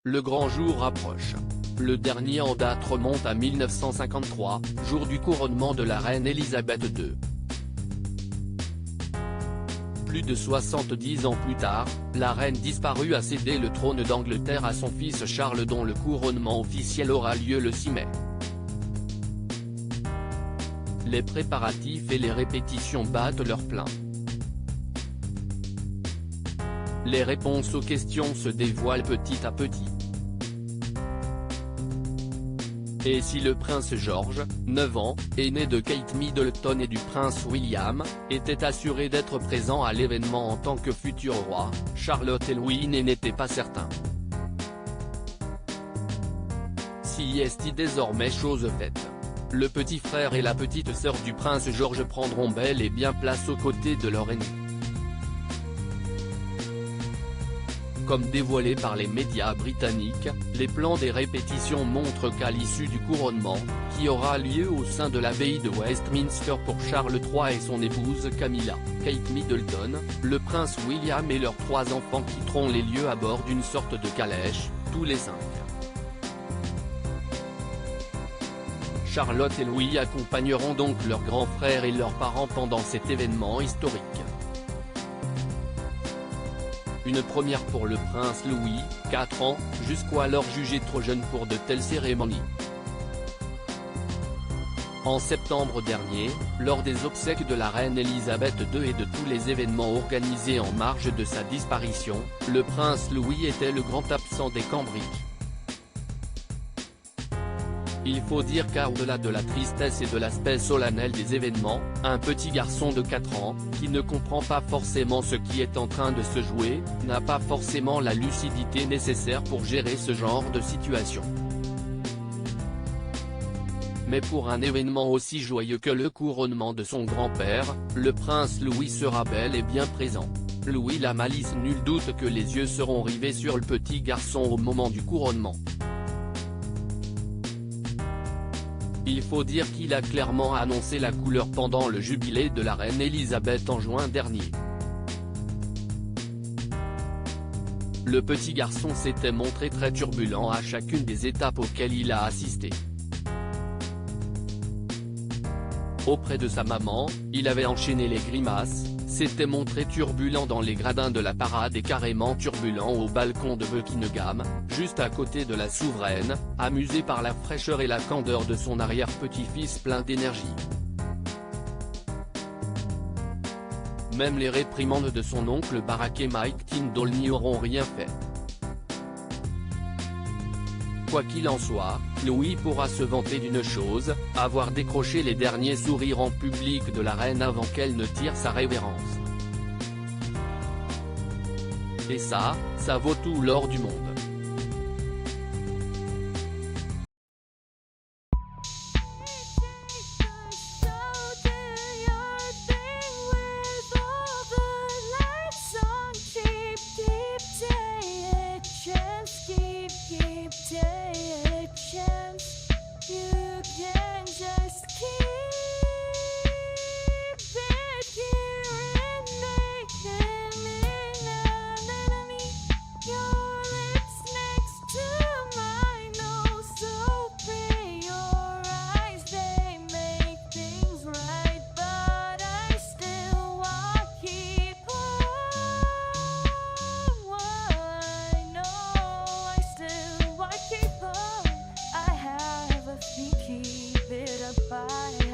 Le grand jour approche. Le dernier en date remonte à 1953, jour du couronnement de la reine Elisabeth II. Plus de 70 ans plus tard, la reine disparue a cédé le trône d'Angleterre à son fils Charles dont le couronnement officiel aura lieu le 6 mai. Les préparatifs et les répétitions battent leur plein. Les réponses aux questions se dévoilent petit à petit. Et si le prince George, 9 ans, aîné de Kate Middleton et du prince William, était assuré d'être présent à l'événement en tant que futur roi, Charlotte et Louis n'étaient pas certains. Si est désormais chose faite. Le petit frère et la petite sœur du prince George prendront bel et bien place aux côtés de leur aîné. Comme dévoilé par les médias britanniques, les plans des répétitions montrent qu'à l'issue du couronnement, qui aura lieu au sein de l'abbaye de Westminster pour Charles III et son épouse Camilla, Kate Middleton, le prince William et leurs 3 enfants quitteront les lieux à bord d'une sorte de calèche, tous les 5. Charlotte et Louis accompagneront donc leurs grands frères et leurs parents pendant cet événement historique. Une première pour le prince Louis, 4 ans, jusqu'alors jugé trop jeune pour de telles cérémonies. En septembre dernier, lors des obsèques de la reine Elisabeth II et de tous les événements organisés en marge de sa disparition, le prince Louis était le grand absent des cambriques. Il faut dire qu'au-delà de la tristesse et de l'aspect solennel des événements, un petit garçon de 4 ans, qui ne comprend pas forcément ce qui est en train de se jouer, n'a pas forcément la lucidité nécessaire pour gérer ce genre de situation. Mais pour un événement aussi joyeux que le couronnement de son grand-père, le prince Louis sera bel et bien présent. Louis la malice, nul doute que les yeux seront rivés sur le petit garçon au moment du couronnement. Il faut dire qu'il a clairement annoncé la couleur pendant le jubilé de la reine Elisabeth en juin dernier. Le petit garçon s'était montré très turbulent à chacune des étapes auxquelles il a assisté. Auprès de sa maman, il avait enchaîné les grimaces, s'était montré turbulent dans les gradins de la parade et carrément turbulent au balcon de Buckingham, juste à côté de la souveraine, amusé par la fraîcheur et la candeur de son arrière-petit-fils plein d'énergie. Même les réprimandes de son oncle Barack et Mike Tindall n'y auront rien fait. Quoi qu'il en soit, Louis pourra se vanter d'une chose, avoir décroché les derniers sourires en public de la reine avant qu'elle ne tire sa révérence. Et ça vaut tout l'or du monde. Keep it up.